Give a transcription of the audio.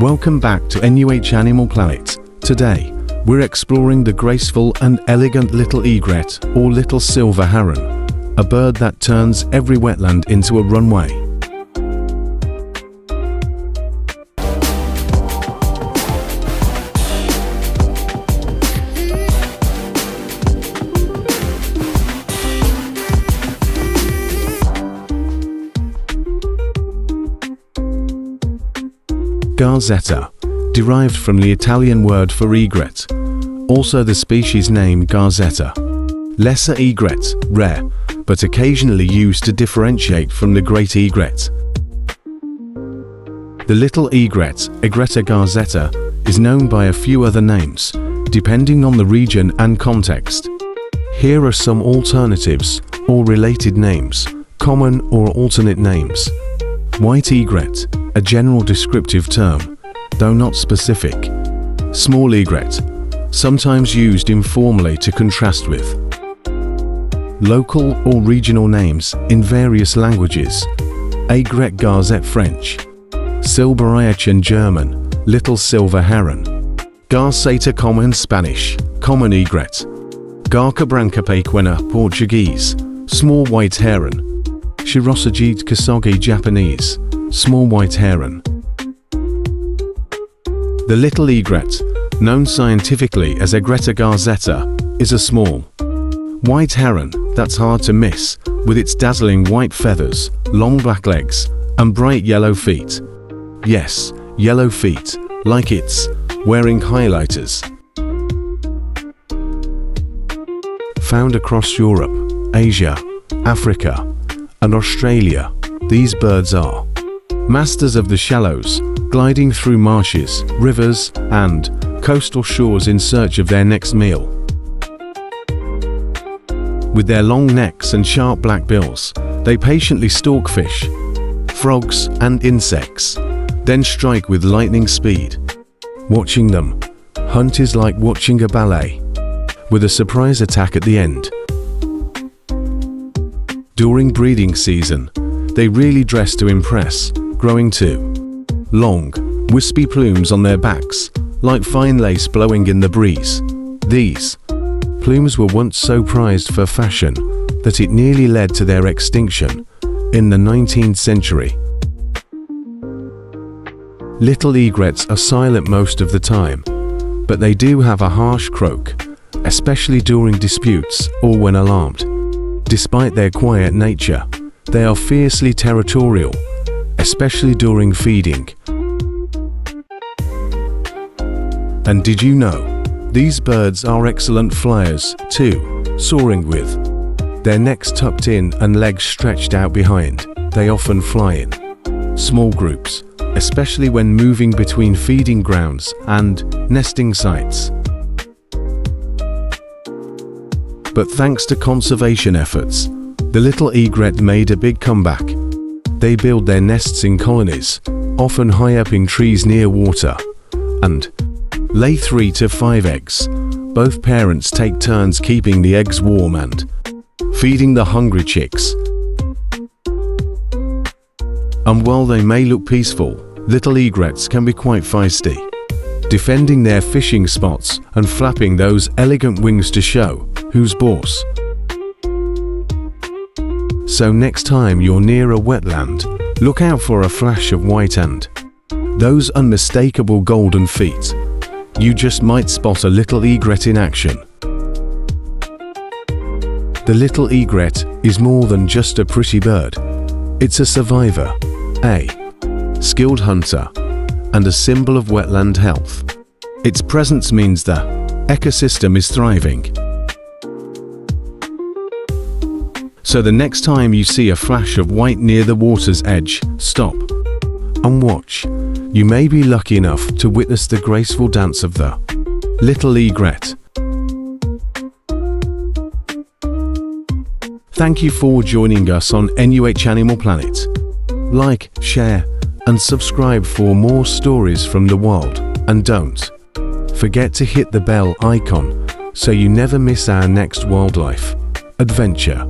Welcome back to N.U.H Animal Planet. Today, we're exploring the graceful and elegant little egret, or little silver heron, a bird that turns every wetland into a runway. Garzetta, derived from the Italian word for egret, also the species name garzetta. Lesser egret, rare, but occasionally used to differentiate from the great egret. The little egret, Egretta garzetta, is known by a few other names, depending on the region and context. Here are some alternatives, or related names, common or alternate names. White egret, a general descriptive term, though not specific. Small egret, sometimes used informally to contrast with. Local or regional names in various languages. Egret garzette French. Silver Heron German, little silver heron. Garzetta common Spanish, common egret. Garca branca pequena Portuguese, small white heron. Shirosagite kasogi Japanese, small white heron. The little egret, known scientifically as Egretta garzetta, is a small white heron that's hard to miss, with its dazzling white feathers, long black legs, and bright yellow feet. Yes, yellow feet, like it's wearing highlighters. Found across Europe, Asia, Africa, and Australia, these birds are masters of the shallows, gliding through marshes, rivers, and coastal shores in search of their next meal. With their long necks and sharp black bills, they patiently stalk fish, frogs, and insects, then strike with lightning speed. Watching them hunt is like watching a ballet, with a surprise attack at the end. During breeding season, they really dress to impress, growing to long, wispy plumes on their backs, like fine lace blowing in the breeze. These plumes were once so prized for fashion that it nearly led to their extinction in the 19th century. Little egrets are silent most of the time, but they do have a harsh croak, especially during disputes or when alarmed. Despite their quiet nature, they are fiercely territorial, especially during feeding. And did you know, these birds are excellent flyers too, soaring with their necks tucked in and legs stretched out behind. They often fly in small groups, especially when moving between feeding grounds and nesting sites. But thanks to conservation efforts, the little egret made a big comeback. They build their nests in colonies, often high up in trees near water, and lay 3 to 5 eggs. Both parents take turns keeping the eggs warm and feeding the hungry chicks. And while they may look peaceful, little egrets can be quite feisty, defending their fishing spots and flapping those elegant wings to show who's boss. So next time you're near a wetland, look out for a flash of white and those unmistakable golden feet. You just might spot a little egret in action. The little egret is more than just a pretty bird. It's a survivor, a skilled hunter, and a symbol of wetland health. Its presence means the ecosystem is thriving. So the next time you see a flash of white near the water's edge, stop and watch. You may be lucky enough to witness the graceful dance of the little egret. Thank you for joining us on N.U.H Animal Planet. Like, share, and subscribe for more stories from the wild. And don't forget to hit the bell icon so you never miss our next wildlife adventure.